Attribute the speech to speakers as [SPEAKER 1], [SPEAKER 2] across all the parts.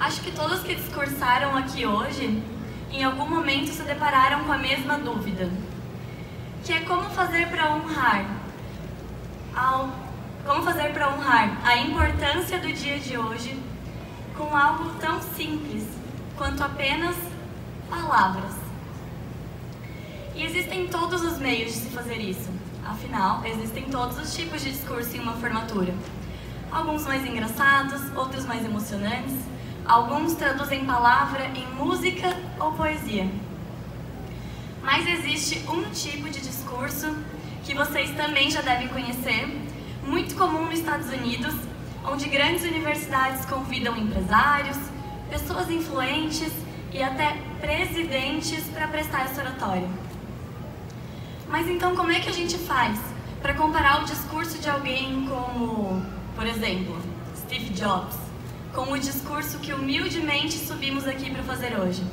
[SPEAKER 1] Acho que todos que discursaram aqui hoje, em algum momento se depararam com a mesma dúvida, que é como fazer para honrar a importância do dia de hoje com algo tão simples quanto apenas palavras. E existem todos os meios de se fazer isso. Afinal, existem todos os tipos de discurso em uma formatura. Alguns mais engraçados, outros mais emocionantes. Alguns traduzem palavra em música ou poesia. Mas existe um tipo de discurso que vocês também já devem conhecer, muito comum nos Estados Unidos, onde grandes universidades convidam empresários, pessoas influentes e até presidentes para prestar essa oratória. Mas então como é que a gente faz para comparar o discurso de alguém como, por exemplo, Steve Jobs, com o discurso que humildemente subimos aqui para fazer hoje?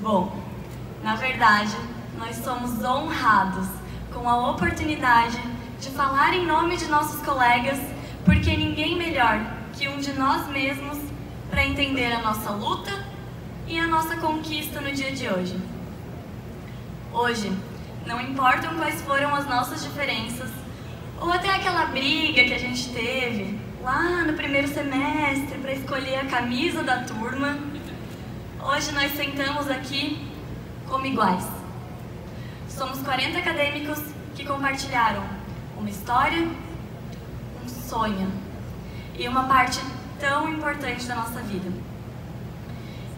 [SPEAKER 1] Bom, na verdade, nós somos honrados com a oportunidade de falar em nome de nossos colegas, porque ninguém melhor que um de nós mesmos para entender a nossa luta e a nossa conquista no dia de hoje. Hoje, não importam quais foram as nossas diferenças, ou até aquela briga que a gente teve lá no primeiro semestre para escolher a camisa da turma, hoje nós sentamos aqui como iguais. Somos 40 acadêmicos que compartilharam uma história, um sonho e uma parte tão importante da nossa vida.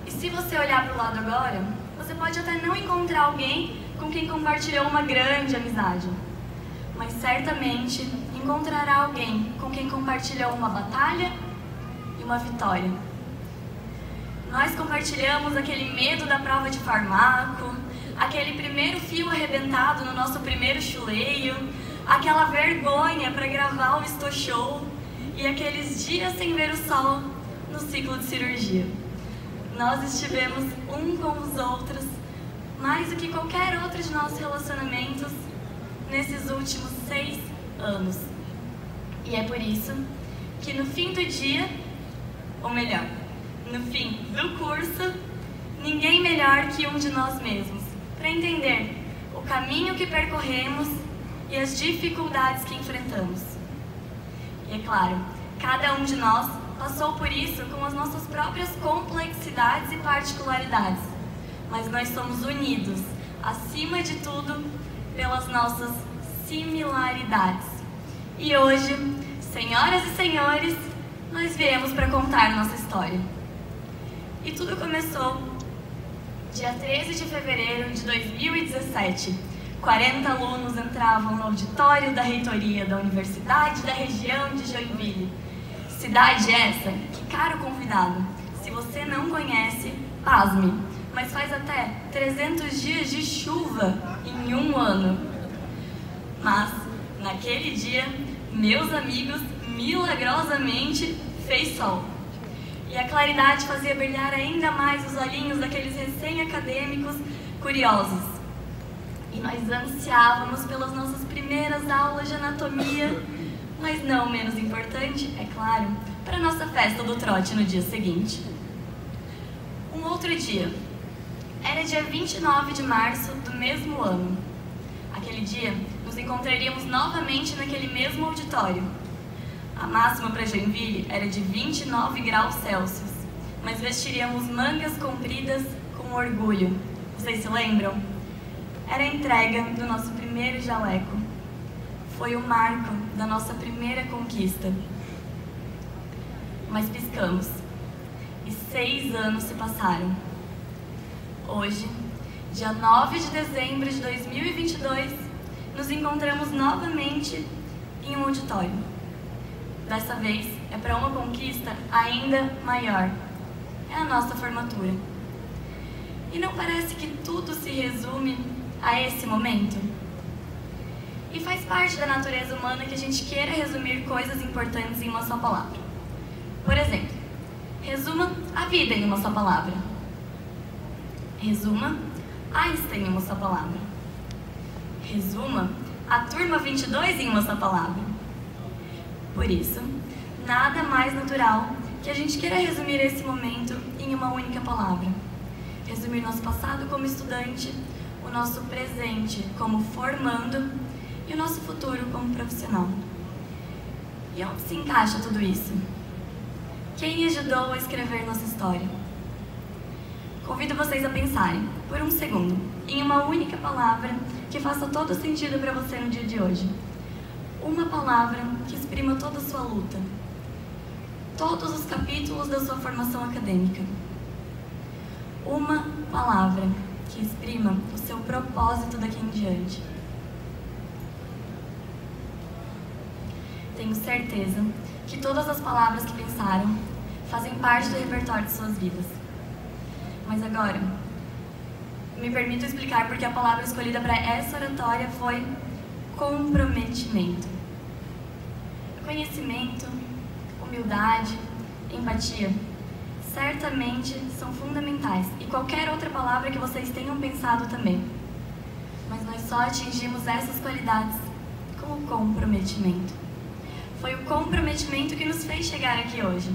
[SPEAKER 1] E se você olhar para o lado agora, você pode até não encontrar alguém com quem compartilhou uma grande amizade, mas certamente encontrará alguém com quem compartilhou uma batalha e uma vitória. Nós compartilhamos aquele medo da prova de farmaco, aquele primeiro fio arrebentado no nosso primeiro chuleio, aquela vergonha para gravar o Estou Show e aqueles dias sem ver o sol no ciclo de cirurgia. Nós estivemos um com os outros mais do que qualquer outro de nossos relacionamentos nesses últimos 6 anos. E é por isso que no fim do dia, ou melhor, no fim do curso, ninguém melhor que um de nós mesmos para entender o caminho que percorremos e as dificuldades que enfrentamos. E é claro, cada um de nós passou por isso com as nossas próprias complexidades e particularidades, mas nós somos unidos, acima de tudo, pelas nossas similaridades. E hoje, senhoras e senhores, nós viemos para contar nossa história. E tudo começou dia 13 de fevereiro de 2017. 40 alunos entravam no auditório da reitoria da Universidade da região de Joinville. Cidade essa que, caro convidado, se você não conhece, pasme, mas faz até 300 dias de chuva em um ano. Mas, naquele dia, meus amigos, milagrosamente, fez sol. E a claridade fazia brilhar ainda mais os olhinhos daqueles recém-acadêmicos curiosos. E nós ansiávamos pelas nossas primeiras aulas de anatomia, mas não menos importante, é claro, para a nossa festa do trote no dia seguinte. Um outro dia, era dia 29 de março do mesmo ano. Aquele dia, nos encontraríamos novamente naquele mesmo auditório. A máxima para Joinville era de 29 graus Celsius, mas vestiríamos mangas compridas com orgulho. Vocês se lembram? Era a entrega do nosso primeiro jaleco. Foi o marco da nossa primeira conquista. Mas piscamos, e 6 anos se passaram. Hoje, dia 9 de dezembro de 2022, nos encontramos novamente em um auditório. Dessa vez é para uma conquista ainda maior. É a nossa formatura. E não parece que tudo se resume a esse momento? E faz parte da natureza humana que a gente queira resumir coisas importantes em uma só palavra. Por exemplo, resuma a vida em uma só palavra. Resuma Einstein em uma só palavra. Resuma a turma 22 em uma só palavra. Por isso, nada mais natural que a gente queira resumir esse momento em uma única palavra. Resumir nosso passado como estudante, o nosso presente como formando e o nosso futuro como profissional. E onde se encaixa tudo isso? Quem ajudou a escrever nossa história? Convido vocês a pensarem, por um segundo, em uma única palavra que faça todo sentido para você no dia de hoje. Uma palavra que exprima toda a sua luta, todos os capítulos da sua formação acadêmica. Uma palavra que exprima o seu propósito daqui em diante. Tenho certeza que todas as palavras que pensaram fazem parte do repertório de suas vidas. Mas agora, me permito explicar porque a palavra escolhida para essa oratória foi comprometimento. Conhecimento, humildade, empatia, certamente são fundamentais, e qualquer outra palavra que vocês tenham pensado também. Mas nós só atingimos essas qualidades com o comprometimento. Foi o comprometimento que nos fez chegar aqui hoje,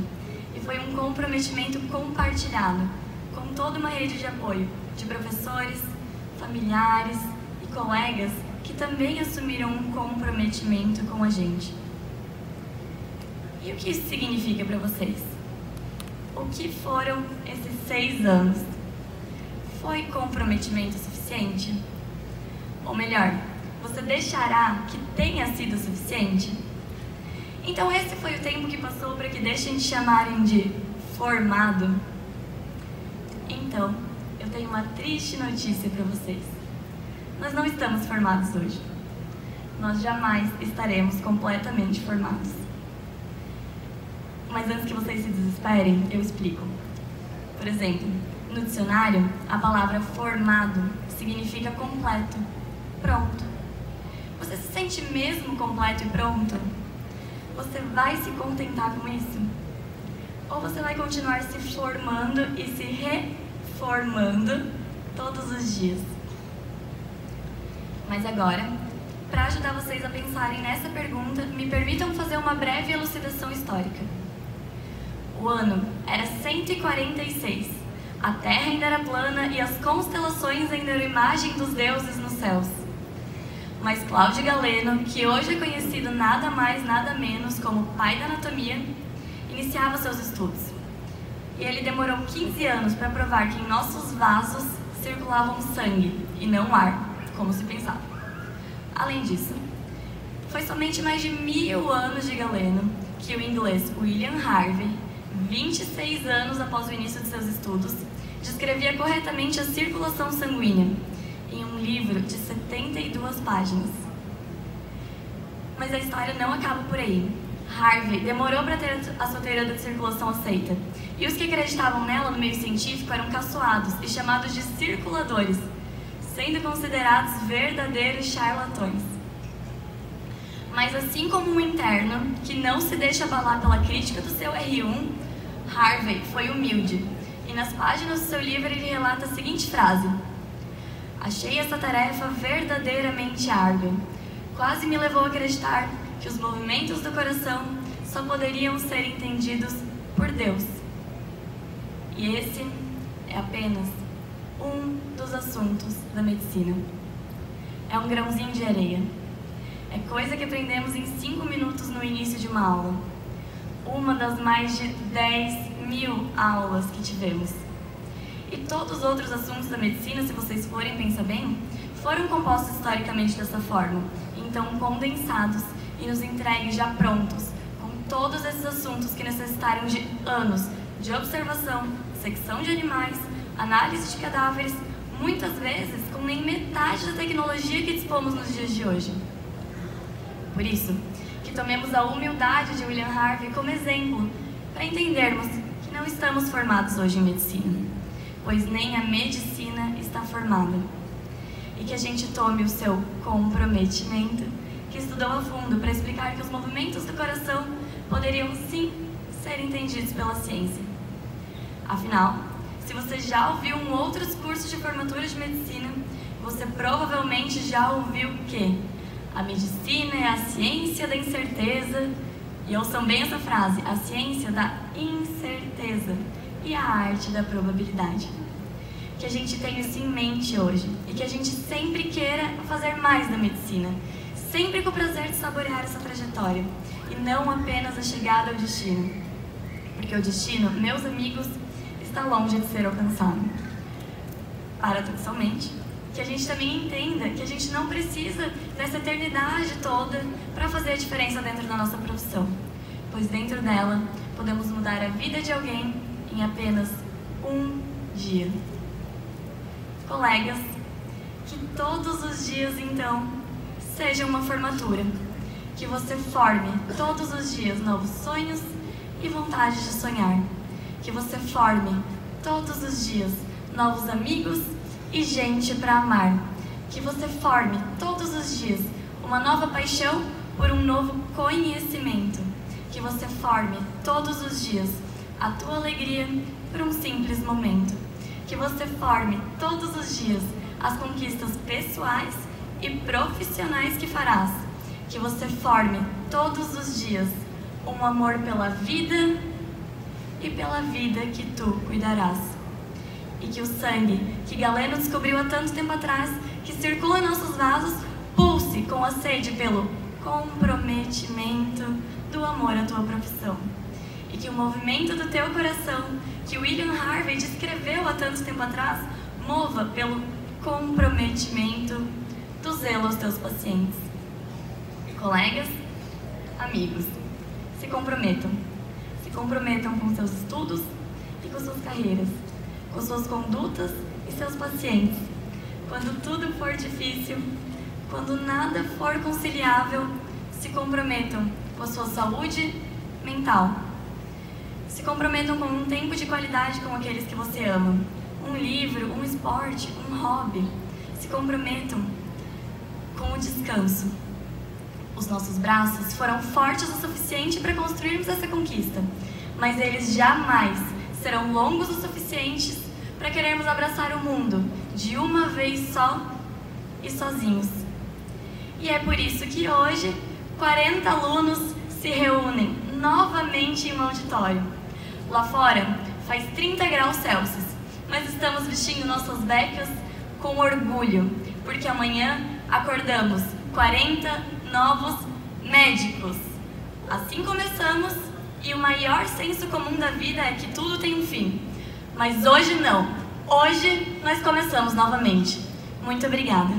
[SPEAKER 1] e foi um comprometimento compartilhado, com toda uma rede de apoio, de professores, familiares e colegas que também assumiram um comprometimento com a gente. E o que isso significa para vocês? O que foram esses 6 anos? Foi comprometimento suficiente? Ou melhor, você deixará que tenha sido suficiente? Então esse foi o tempo que passou para que deixem de chamarem de formado? Então, eu tenho uma triste notícia para vocês. Nós não estamos formados hoje. Nós jamais estaremos completamente formados. Mas antes que vocês se desesperem, eu explico. Por exemplo, no dicionário, a palavra formado significa completo, pronto. Você se sente mesmo completo e pronto? Você vai se contentar com isso? Ou você vai continuar se formando e se reformando todos os dias? Mas agora, para ajudar vocês a pensarem nessa pergunta, me permitam fazer uma breve elucidação histórica. O ano era 146, a Terra ainda era plana e as constelações ainda eram imagem dos deuses nos céus. Mas Cláudio Galeno, que hoje é conhecido nada mais nada menos como pai da anatomia, iniciava seus estudos. E ele demorou 15 anos para provar que em nossos vasos circulavam sangue e não ar, como se pensava. Além disso, foi somente mais de 1000 anos de Galeno que o inglês William Harvey, 26 anos após o início de seus estudos, descrevia corretamente a circulação sanguínea em um livro de 72 páginas. Mas a história não acaba por aí. Harvey demorou para ter a sua teoria da circulação aceita, e os que acreditavam nela no meio científico eram caçoados e chamados de circuladores, sendo considerados verdadeiros charlatões. Mas assim como um interno que não se deixa abalar pela crítica do seu R1, Harvey foi humilde, e nas páginas do seu livro ele relata a seguinte frase: "Achei essa tarefa verdadeiramente árdua. Quase me levou a acreditar que os movimentos do coração só poderiam ser entendidos por Deus." E esse é apenas um dos assuntos da medicina. É um grãozinho de areia. É coisa que aprendemos em 5 minutos no início de uma aula. Uma das mais de 10.000 aulas que tivemos. E todos os outros assuntos da medicina, se vocês forem pensar bem, foram compostos historicamente dessa forma, então condensados e nos entregues já prontos, com todos esses assuntos que necessitaram de anos de observação, secção de animais, análise de cadáveres, muitas vezes com nem metade da tecnologia que dispomos nos dias de hoje. Por isso, que tomemos a humildade de William Harvey como exemplo para entendermos que não estamos formados hoje em medicina, pois nem a medicina está formada. E que a gente tome o seu comprometimento, que estudou a fundo para explicar que os movimentos do coração poderiam sim ser entendidos pela ciência. Afinal, se você já ouviu um outros cursos de formatura de medicina, você provavelmente já ouviu que a medicina é a ciência da incerteza E ouçam bem essa frase: a ciência da incerteza e a arte da probabilidade. Que a gente tenha isso em mente hoje e que a gente sempre queira fazer mais da medicina, sempre com o prazer de saborear essa trajetória e não apenas a chegada ao destino, porque o destino, meus amigos, está longe de ser alcançado. Paradoxalmente, que a gente também entenda que a gente não precisa dessa eternidade toda para fazer a diferença dentro da nossa profissão, pois dentro dela podemos mudar a vida de alguém em apenas um dia. Colegas, que todos os dias, então, sejam uma formatura. Que você forme todos os dias novos sonhos e vontade de sonhar. Que você forme todos os dias novos amigos e gente para amar. Que você forme todos os dias uma nova paixão por um novo conhecimento. Que você forme todos os dias a tua alegria por um simples momento. Que você forme todos os dias as conquistas pessoais e profissionais que farás. Que você forme todos os dias um amor pela vida e pela vida que tu cuidarás. E que o sangue que Galeno descobriu há tanto tempo atrás, que circula em nossos vasos, pulse com a sede pelo comprometimento do amor à tua profissão. E que o movimento do teu coração, que William Harvey descreveu há tanto tempo atrás, mova pelo comprometimento do zelo aos teus pacientes. Colegas, amigos, se comprometam. Se comprometam com seus estudos e com suas carreiras, com suas condutas e seus pacientes. Quando tudo for difícil, quando nada for conciliável, se comprometam com a sua saúde mental. Se comprometam com um tempo de qualidade com aqueles que você ama. Um livro, um esporte, um hobby. Se comprometam com o descanso. Os nossos braços foram fortes o suficiente para construirmos essa conquista, mas eles jamais serão longos o suficientes para querermos abraçar o mundo de uma vez só e sozinhos. E é por isso que hoje 40 alunos se reúnem novamente em um auditório. Lá fora faz 30 graus Celsius, mas estamos vestindo nossas becas com orgulho, porque amanhã acordamos 40 novos médicos. Assim começamos, e o maior senso comum da vida é que tudo tem um fim. Mas hoje não. Hoje nós começamos novamente. Muito obrigada.